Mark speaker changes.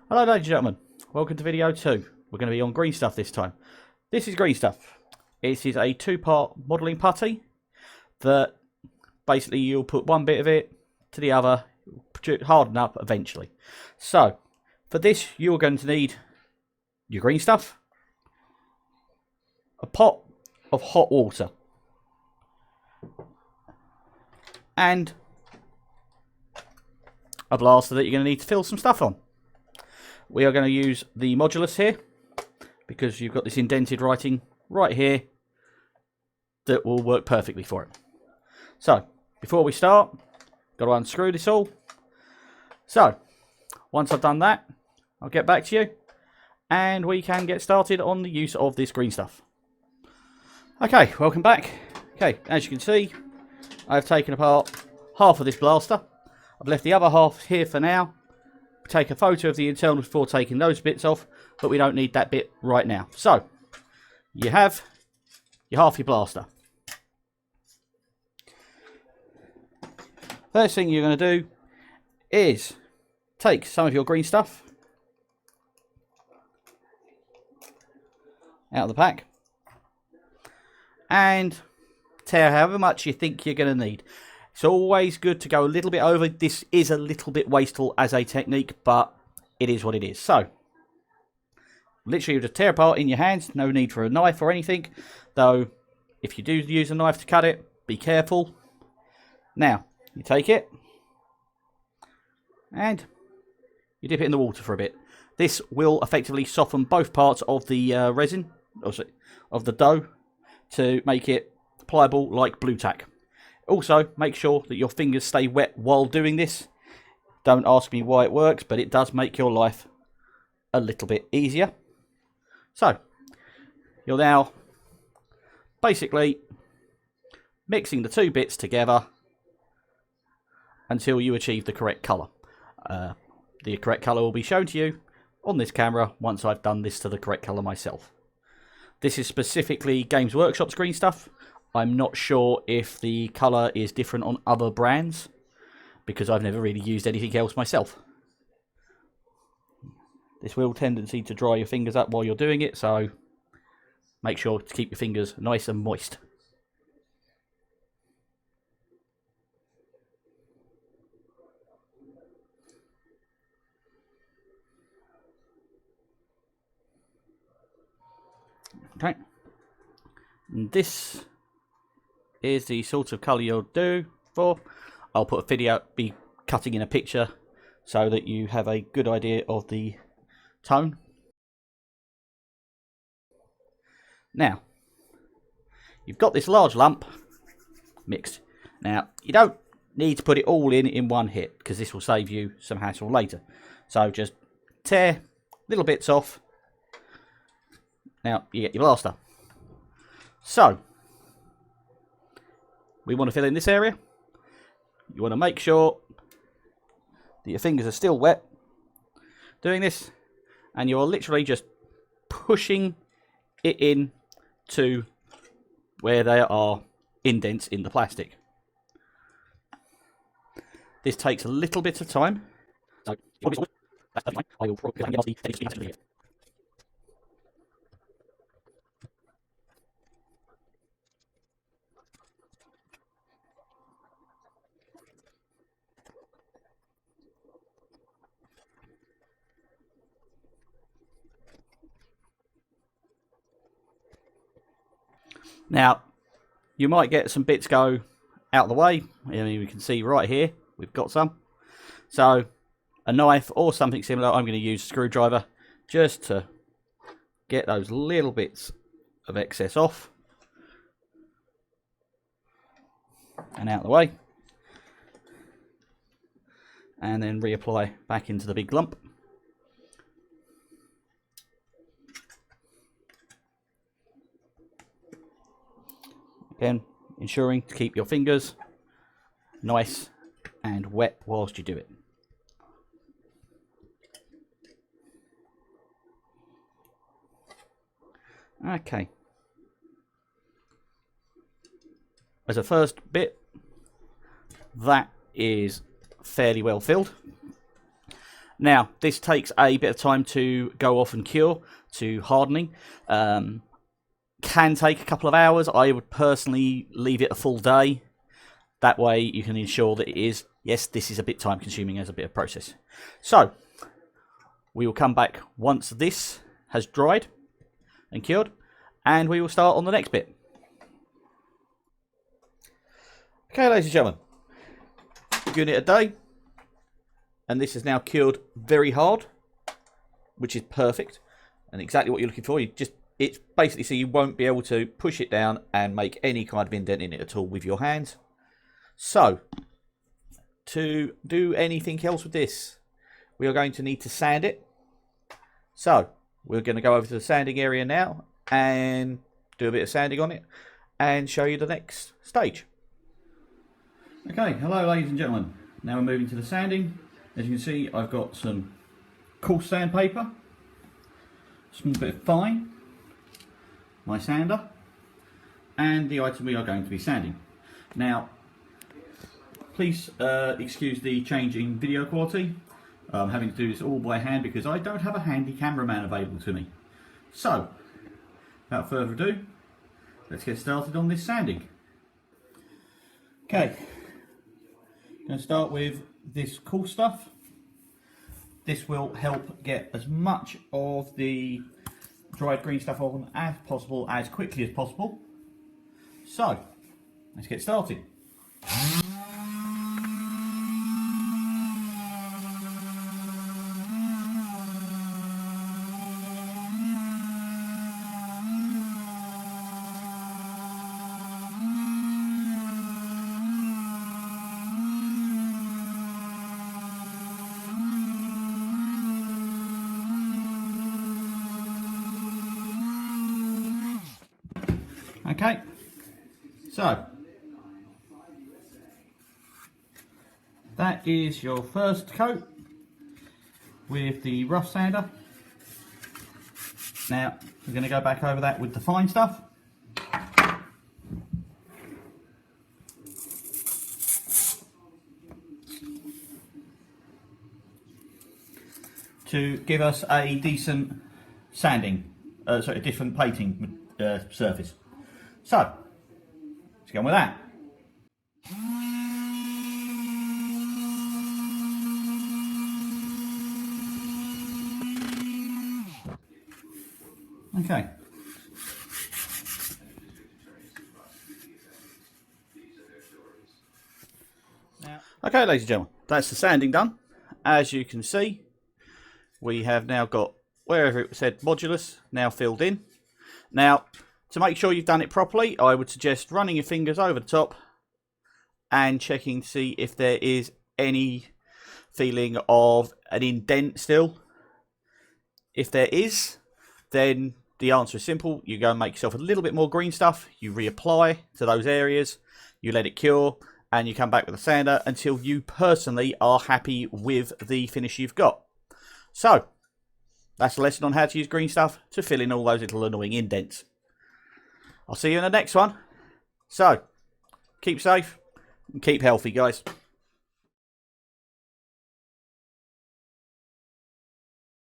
Speaker 1: Hello ladies and gentlemen, welcome to video 2. We're going to be on green stuff this time. This is green stuff. This is a two-part modelling putty that basically you'll put one bit of it to the other, harden up eventually. So, for this you're going to need your green stuff, a pot of hot water, and a blaster that you're going to need to fill some stuff on. We are going to use the modulus here because you've got this indented writing right here that will work perfectly for it. So, before we start, got to unscrew this all. So, once I've done that, I'll get back to you and we can get started on the use of this green stuff. Okay, welcome back. Okay, as you can see, I've taken apart half of this blaster. I've left the other half here for now. Take a photo of the internals before taking those bits off, but we don't need that bit right now. So, you have your half your blaster. First thing you're going to do is take some of your green stuff out of the pack and tear however much you think you're going to need. It's always good to go a little bit over. This is a little bit wasteful as a technique, but it is what it is. So, literally just tear apart in your hands. No need for a knife or anything. Though, if you do use a knife to cut it, be careful. Now, you take it and you dip it in the water for a bit. This will effectively soften both parts of the resin, of the dough, to make it pliable like blue tack. Also, make sure that your fingers stay wet while doing this. Don't ask me why it works, but it does make your life a little bit easier. So, you're now basically mixing the two bits together until you achieve the correct colour. The correct colour will be shown to you on this camera once I've done this to the correct colour myself. This is specifically Games Workshop's green stuff. I'm not sure if the colour is different on other brands, because I've never really used anything else myself. This will tendency to dry your fingers up while you're doing it, so make sure to keep your fingers nice and moist. Okay. And this is the sort of colour you'll do for. I'll put a video, be cutting in a picture so that you have a good idea of the tone. Now, you've got this large lump mixed. Now, you don't need to put it all in one hit because this will save you some hassle later. So just tear little bits off. Now, you get your blaster. So, we want to fill in this area. You want to make sure that your fingers are still wet doing this, and you're literally just pushing it in to where there are indents in the plastic. This takes a little bit of time. So, I will probably get the Now, you might get some bits go out of the way. I mean, we can see right here, we've got some. So, a knife or something similar, I'm going to use a screwdriver just to get those little bits of excess off and out of the way. And then reapply back into the big lump. Again, ensuring to keep your fingers nice and wet whilst you do it. Okay. As a first bit, that is fairly well filled. Now, this takes a bit of time to go off and cure, to hardening. Can take a couple of hours. I would personally leave it a full day. That way you can ensure that it is, yes, this is a bit time consuming as a bit of process. So, we will come back once this has dried and cured, and we will start on the next bit. Okay, ladies and gentlemen, giving it a day, and this is now cured very hard, which is perfect, and exactly what you're looking for. It's basically so you won't be able to push it down and make any kind of indent in it at all with your hands. So, to do anything else with this, we are going to need to sand it. So, we're going to go over to the sanding area now and do a bit of sanding on it and show you the next stage. Okay, hello ladies and gentlemen. Now we're moving to the sanding. As you can see, I've got some coarse sandpaper, small bit of fine, my sander, and the item we are going to be sanding. Now, please excuse the change in video quality. I'm having to do this all by hand because I don't have a handy cameraman available to me. So, without further ado, let's get started on this sanding. Okay, I'm going to start with this cool stuff. This will help get as much of the dried green stuff on as possible, as quickly as possible. So, let's get started. Okay, so that is your first coat with the rough sander. Now we're going to go back over that with the fine stuff. To give us a decent sanding, sorry, a different plating surface. So, let's go on with that. Okay. Okay, ladies and gentlemen, that's the sanding done. As you can see, we have now got wherever it said modulus now filled in. Now, to make sure you've done it properly, I would suggest running your fingers over the top and checking to see if there is any feeling of an indent still. If there is, then the answer is simple. You go and make yourself a little bit more green stuff, you reapply to those areas, you let it cure, and you come back with a sander until you personally are happy with the finish you've got. So, that's a lesson on how to use green stuff to fill in all those little annoying indents. I'll see you in the next one. So, keep safe and keep healthy, guys.